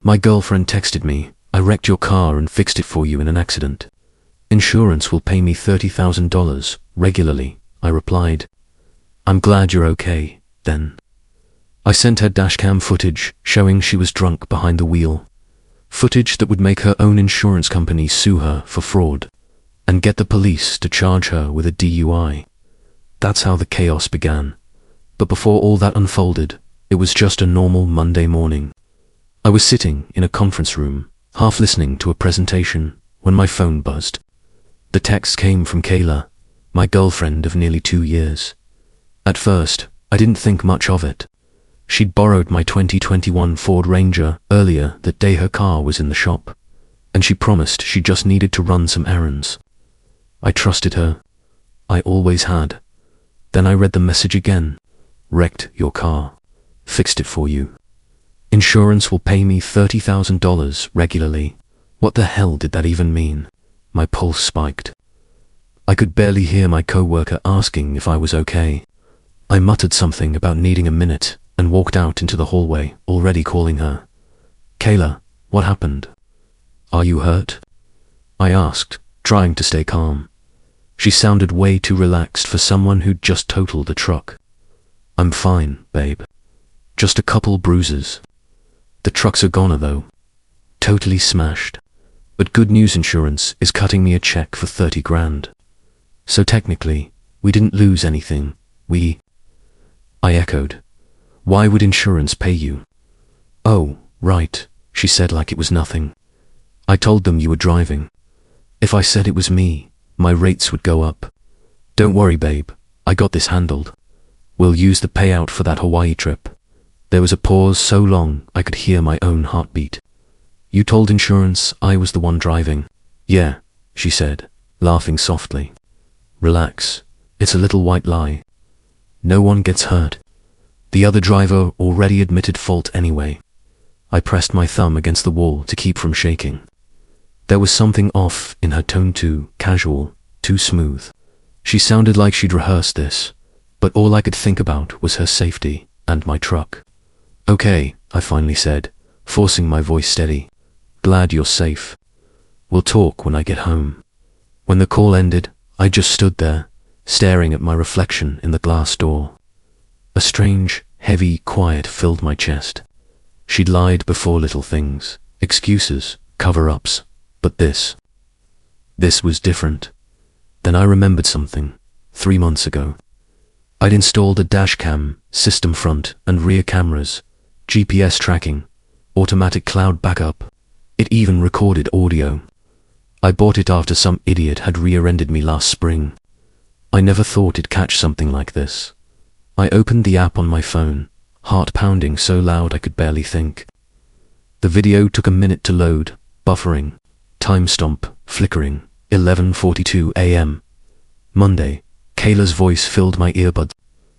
My girlfriend texted me, "I wrecked your car and fixed it for you in an accident. Insurance will pay me $30,000 regularly," I replied. "I'm glad you're okay, then." I sent her dashcam footage showing she was drunk behind the wheel. Footage that would make her own insurance company sue her for fraud and get the police to charge her with a DUI. That's how the chaos began. But before all that unfolded, it was just a normal Monday morning. I was sitting in a conference room, half listening to a presentation, when my phone buzzed. The text came from Qley, my girlfriend of nearly 2 years. At first, I didn't think much of it. She'd borrowed my 2021 Ford Ranger earlier that day her car was in the shop, and she promised she just needed to run some errands. I trusted her. I always had. Then I read the message again. "Wrecked your car. Fixed it for you. Insurance will pay me $30,000 regularly." What the hell did that even mean? My pulse spiked. I could barely hear my coworker asking if I was okay. I muttered something about needing a minute and walked out into the hallway, already calling her. "Qley, what happened? Are you hurt?" I asked, trying to stay calm. She sounded way too relaxed for someone who'd just totaled a truck. "I'm fine, babe. Just a couple bruises. The truck's a goner though. Totally smashed. But good news, insurance is cutting me a check for 30 grand. So technically, we didn't lose anything, I echoed. "Why would insurance pay you?" "Oh, right," she said like it was nothing. "I told them you were driving. If I said it was me, my rates would go up. Don't worry, babe, I got this handled. We'll use the payout for that Hawaii trip." There was a pause so long I could hear my own heartbeat. "You told insurance I was the one driving?" "Yeah," she said, laughing softly. "Relax, it's a little white lie. No one gets hurt. The other driver already admitted fault anyway." I pressed my thumb against the wall to keep from shaking. There was something off in her tone, too casual, too smooth. She sounded like she'd rehearsed this, but all I could think about was her safety and my truck. "Okay," I finally said, forcing my voice steady. "Glad you're safe. We'll talk when I get home." When the call ended, I just stood there, staring at my reflection in the glass door. A strange, heavy quiet filled my chest. She'd lied before, little things, excuses, cover-ups, but this was different. Then I remembered something. 3 months ago, I'd installed a dashcam, system front and rear cameras, GPS tracking, automatic cloud backup. It even recorded audio. I bought it after some idiot had rear-ended me last spring. I never thought it'd catch something like this. I opened the app on my phone, heart pounding so loud I could barely think. The video took a minute to load, buffering, timestamp flickering, 11:42 a.m. Monday. Qley's voice filled my earbuds.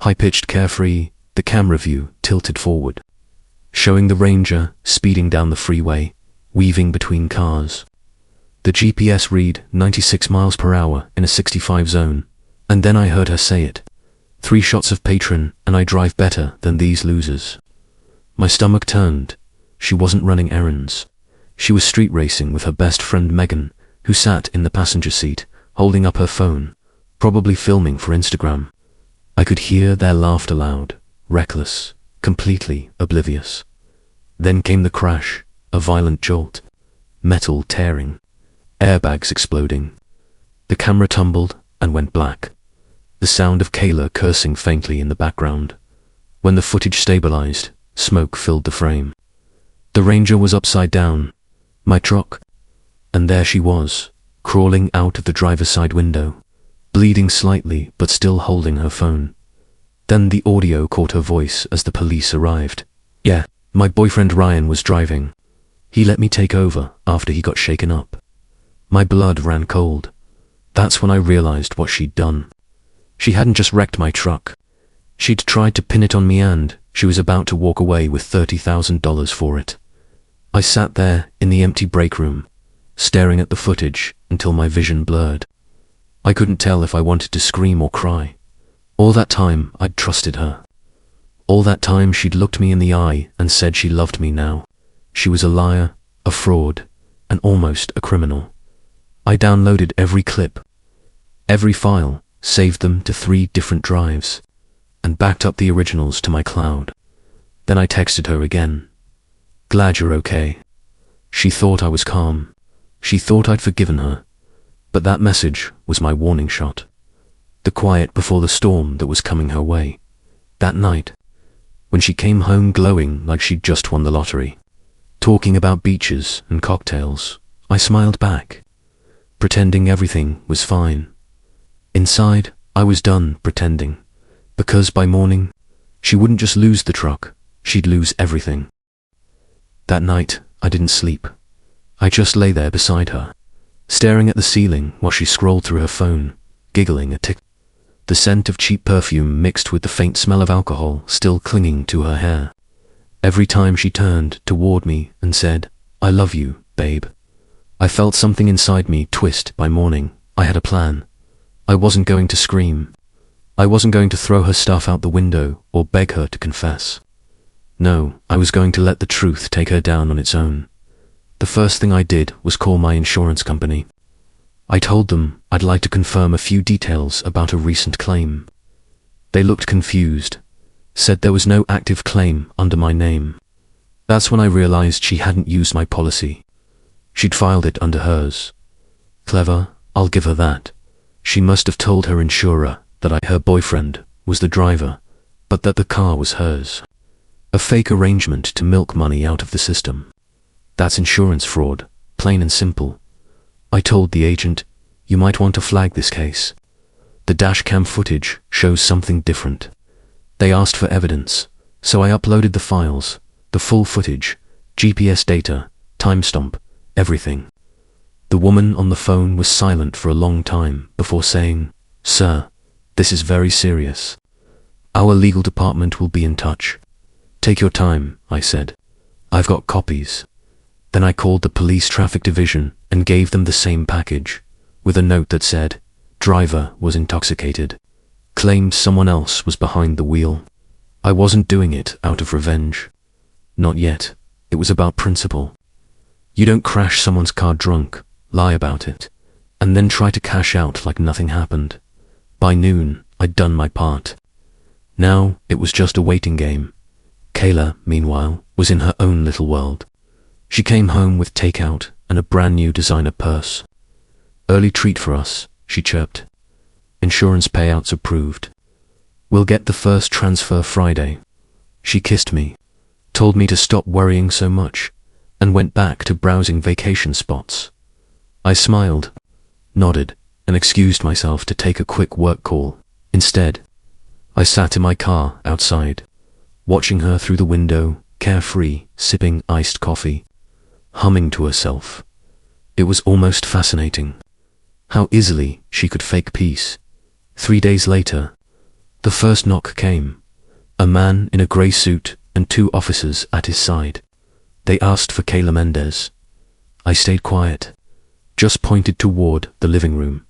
High-pitched, carefree, the camera view tilted forward, showing the Ranger speeding down the freeway, weaving between cars. The GPS read 96 miles per hour in a 65 zone, and then I heard her say it. 3 shots of patron and I drive better than these losers. My stomach turned. She wasn't running errands. She was street racing with her best friend Megan, who sat in the passenger seat, holding up her phone, probably filming for Instagram. I could hear their laughter loud, reckless, completely oblivious. Then came the crash, a violent jolt, metal tearing, airbags exploding. The camera tumbled and went black. The sound of Qley cursing faintly in the background. When the footage stabilized, smoke filled the frame. The Ranger was upside down, my truck, and there she was, crawling out of the driver's side window, bleeding slightly but still holding her phone. Then the audio caught her voice as the police arrived. "Yeah, my boyfriend Ryan was driving. He let me take over after he got shaken up." My blood ran cold. That's when I realized what she'd done. She hadn't just wrecked my truck. She'd tried to pin it on me and she was about to walk away with $30,000 for it. I sat there in the empty break room, staring at the footage until my vision blurred. I couldn't tell if I wanted to scream or cry. All that time, I'd trusted her. All that time, she'd looked me in the eye and said she loved me now. She was a liar, a fraud, and almost a criminal. I downloaded every clip, every file, saved them to 3 different drives, and backed up the originals to my cloud. Then I texted her again. Glad you're okay. She thought I was calm. She thought I'd forgiven her. But that message was my warning shot. The quiet before the storm that was coming her way. That night, when she came home glowing like she'd just won the lottery, talking about beaches and cocktails, I smiled back, pretending everything was fine. Inside, I was done pretending, because by morning, she wouldn't just lose the truck, she'd lose everything. That night, I didn't sleep. I just lay there beside her, staring at the ceiling while she scrolled through her phone, giggling at TikTok. The scent of cheap perfume mixed with the faint smell of alcohol still clinging to her hair. Every time she turned toward me and said, "I love you, babe," I felt something inside me twist. By morning, I had a plan. I wasn't going to scream. I wasn't going to throw her stuff out the window or beg her to confess. No, I was going to let the truth take her down on its own. The first thing I did was call my insurance company. I told them I'd like to confirm a few details about a recent claim. They looked confused, said there was no active claim under my name. That's when I realized she hadn't used my policy. She'd filed it under hers. Clever, I'll give her that. She must have told her insurer that her boyfriend was the driver, but that the car was hers. A fake arrangement to milk money out of the system. That's insurance fraud, plain and simple. I told the agent, "You might want to flag this case. The dashcam footage shows something different." They asked for evidence, so I uploaded the files, the full footage, GPS data, timestamp, everything. The woman on the phone was silent for a long time before saying, "Sir, this is very serious. Our legal department will be in touch." "Take your time," I said. "I've got copies." Then I called the police traffic division and gave them the same package, with a note that said, "Driver was intoxicated. Claimed someone else was behind the wheel." I wasn't doing it out of revenge. Not yet. It was about principle. You don't crash someone's car drunk, lie about it, and then try to cash out like nothing happened. By noon, I'd done my part. Now, it was just a waiting game. Kayla, meanwhile, was in her own little world. She came home with takeout and a brand new designer purse. "Early treat for us," she chirped. "Insurance payouts approved. We'll get the first transfer Friday." She kissed me, told me to stop worrying so much, and went back to browsing vacation spots. I smiled, nodded, and excused myself to take a quick work call. Instead, I sat in my car outside, watching her through the window, carefree, sipping iced coffee, humming to herself. It was almost fascinating. How easily she could fake peace. 3 days later, the first knock came. A man in a grey suit and 2 officers at his side. They asked for Kayla Mendez. I stayed quiet, just pointed toward the living room.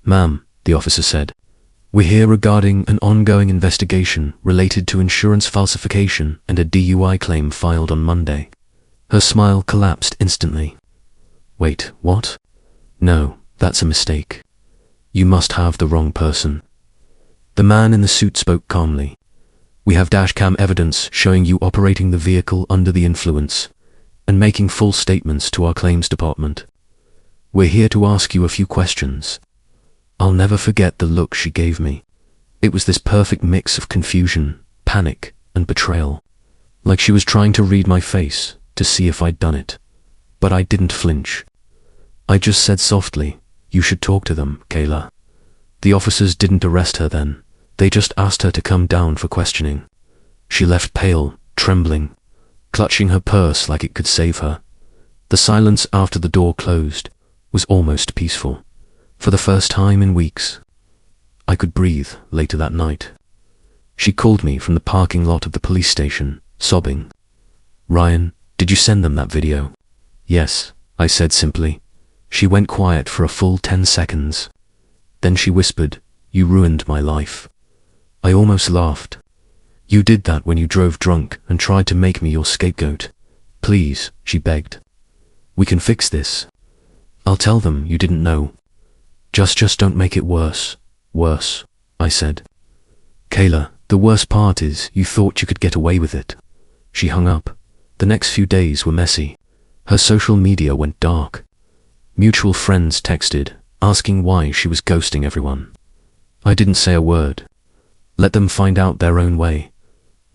"Ma'am," the officer said, "we're here regarding an ongoing investigation related to insurance falsification and a DUI claim filed on Monday." Her smile collapsed instantly. "Wait, what? No, that's a mistake. You must have the wrong person." The man in the suit spoke calmly. "We have dashcam evidence showing you operating the vehicle under the influence and making full statements to our claims department. We're here to ask you a few questions." I'll never forget the look she gave me. It was this perfect mix of confusion, panic, and betrayal. Like she was trying to read my face to see if I'd done it. But I didn't flinch. I just said softly, "You should talk to them, Kayla." The officers didn't arrest her then. They just asked her to come down for questioning. She left pale, trembling, clutching her purse like it could save her. The silence after the door closed was almost peaceful. For the first time in weeks, I could breathe later that night. She called me from the parking lot of the police station, sobbing. "Ryan, did you send them that video?" "Yes," I said simply. She went quiet for a full 10 seconds. Then she whispered, "You ruined my life." I almost laughed. "You did that when you drove drunk and tried to make me your scapegoat. Please, she begged. We can fix this. I'll tell them you didn't know. Just don't make it worse. Worse, I said. Kayla, the worst part is you thought you could get away with it. She hung up. The next few days were messy. Her social media went dark. Mutual friends texted, asking why she was ghosting everyone. I didn't say a word. Let them find out their own way.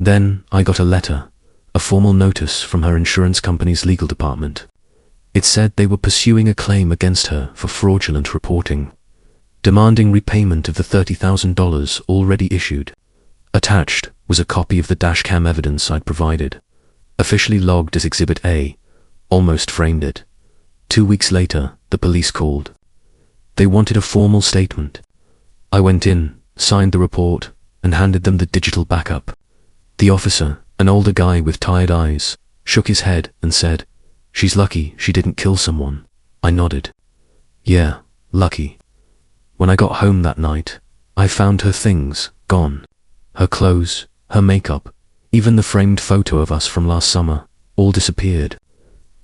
Then I got a letter, a formal notice from her insurance company's legal department. It said they were pursuing a claim against her for fraudulent reporting, demanding repayment of the $30,000 already issued. Attached was a copy of the dashcam evidence I'd provided, officially logged as Exhibit A, almost framed it. 2 weeks later, the police called. They wanted a formal statement. I went in, signed the report, and handed them the digital backup. The officer, an older guy with tired eyes, shook his head and said, "She's lucky she didn't kill someone." I nodded. Yeah, lucky. When I got home that night, I found her things gone. Her clothes, her makeup, even the framed photo of us from last summer, all disappeared.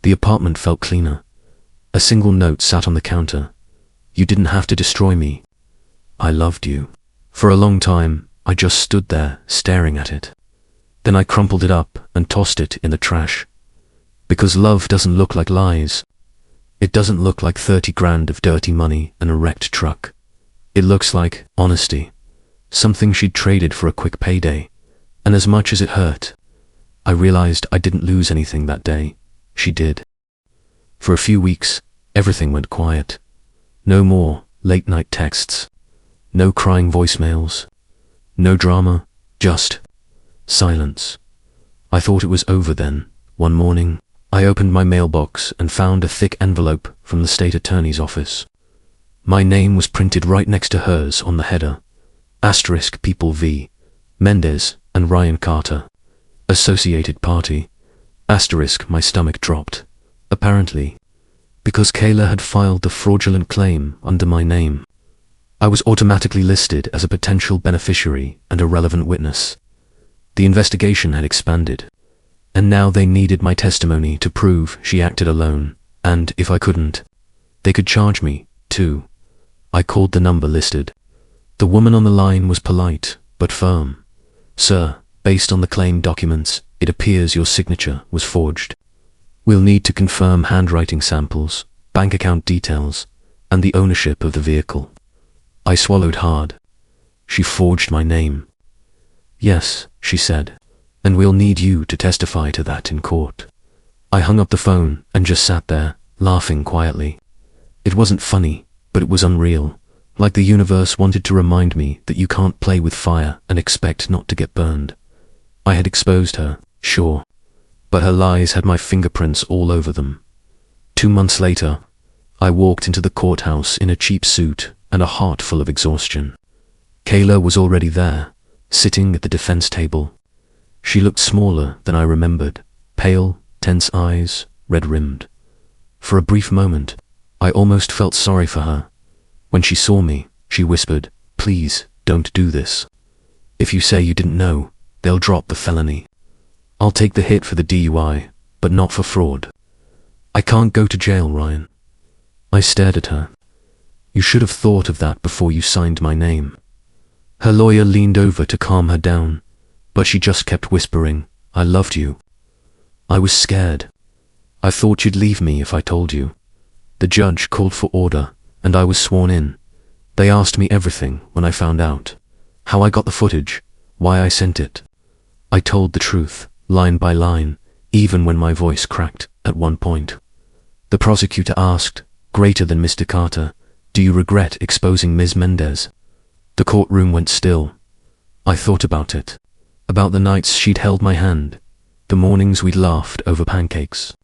The apartment felt cleaner. A single note sat on the counter. You didn't have to destroy me. I loved you. For a long time, I just stood there, staring at it. Then I crumpled it up and tossed it in the trash. Because love doesn't look like lies. It doesn't look like 30 grand of dirty money and a wrecked truck. It looks like honesty. Something she'd traded for a quick payday. And as much as it hurt, I realized I didn't lose anything that day. She did. For a few weeks, everything went quiet. No more late-night texts. No crying voicemails. No drama, just silence. I thought it was over then. One morning, I opened my mailbox and found a thick envelope from the state attorney's office. My name was printed right next to hers on the header. Asterisk People v. Mendez and Ryan Carter. Associated Party. Asterisk My stomach dropped. Apparently, because Kayla had filed the fraudulent claim under my name, I was automatically listed as a potential beneficiary and a relevant witness. The investigation had expanded, and now they needed my testimony to prove she acted alone, and if I couldn't, they could charge me, too. I called the number listed. The woman on the line was polite, but firm. Sir, based on the claim documents, it appears your signature was forged. We'll need to confirm handwriting samples, bank account details, and the ownership of the vehicle. I swallowed hard. She forged my name. Yes, she said, and we'll need you to testify to that in court. I hung up the phone and just sat there, laughing quietly. It wasn't funny, but it was unreal, like the universe wanted to remind me that you can't play with fire and expect not to get burned. I had exposed her, sure, but her lies had my fingerprints all over them. 2 months later, I walked into the courthouse in a cheap suit and a heart full of exhaustion. Kayla was already there, sitting at the defense table. She looked smaller than I remembered, pale, tense eyes, red-rimmed. For a brief moment, I almost felt sorry for her. When she saw me, she whispered, "Please, don't do this. If you say you didn't know, they'll drop the felony. I'll take the hit for the DUI, but not for fraud." I can't go to jail, Ryan. I stared at her. You should have thought of that before you signed my name. Her lawyer leaned over to calm her down, but she just kept whispering, "I loved you." I was scared. I thought you'd leave me if I told you. The judge called for order, and I was sworn in. They asked me everything when I found out. How I got the footage, why I sent it. I told the truth, line by line, even when my voice cracked at one point. The prosecutor asked, greater than Mr. Carter, "Do you regret exposing Ms. Mendez?" The courtroom went still. I thought about it. About the nights she'd held my hand, the mornings we'd laughed over pancakes.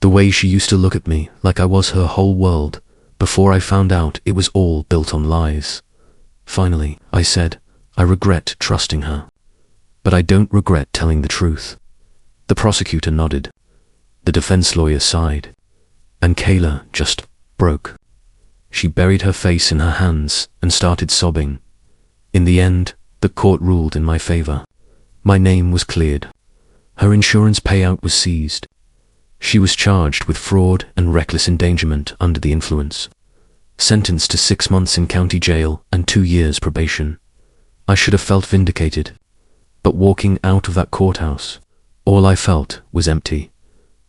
The way she used to look at me like I was her whole world, before I found out it was all built on lies. Finally, I said, I regret trusting her. But I don't regret telling the truth. The prosecutor nodded. The defense lawyer sighed. And Kayla just broke. She buried her face in her hands and started sobbing. In the end, the court ruled in my favor. My name was cleared. Her insurance payout was seized. She was charged with fraud and reckless endangerment under the influence. Sentenced to 6 months in county jail and 2 years probation. I should have felt vindicated. But walking out of that courthouse, all I felt was empty.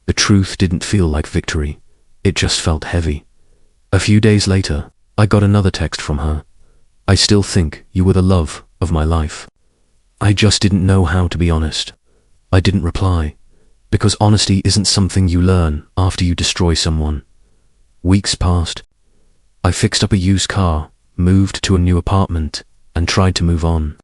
The truth didn't feel like victory. It just felt heavy. A few days later, I got another text from her. I still think you were the love of my life. I just didn't know how to be honest. I didn't reply, because honesty isn't something you learn after you destroy someone. Weeks passed. I fixed up a used car, moved to a new apartment, and tried to move on.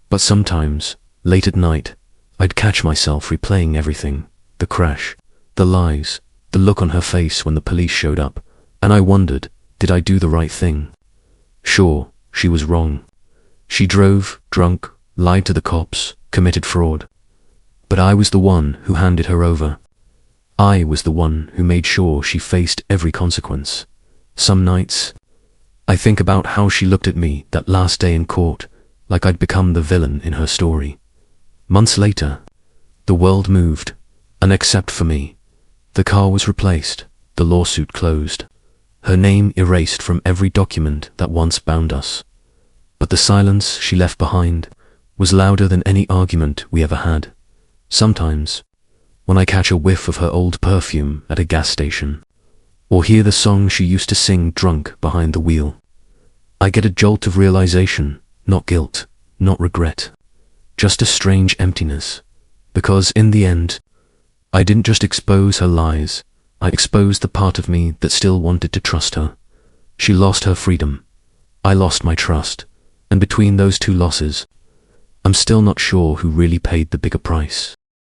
But sometimes, late at night, I'd catch myself replaying everything, the crash, the lies, the look on her face when the police showed up, and I wondered, did I do the right thing? Sure, she was wrong. She drove, drunk, lied to the cops, committed fraud. But I was the one who handed her over. I was the one who made sure she faced every consequence. Some nights, I think about how she looked at me that last day in court, like I'd become the villain in her story. Months later, the world moved, and except for me, the car was replaced, the lawsuit closed, her name erased from every document that once bound us. But the silence she left behind was louder than any argument we ever had. Sometimes, when I catch a whiff of her old perfume at a gas station, or hear the song she used to sing drunk behind the wheel, I get a jolt of realization, not guilt, not regret, just a strange emptiness, because in the end, I didn't just expose her lies, I exposed the part of me that still wanted to trust her. She lost her freedom. I lost my trust, and between those two losses, I'm still not sure who really paid the bigger price.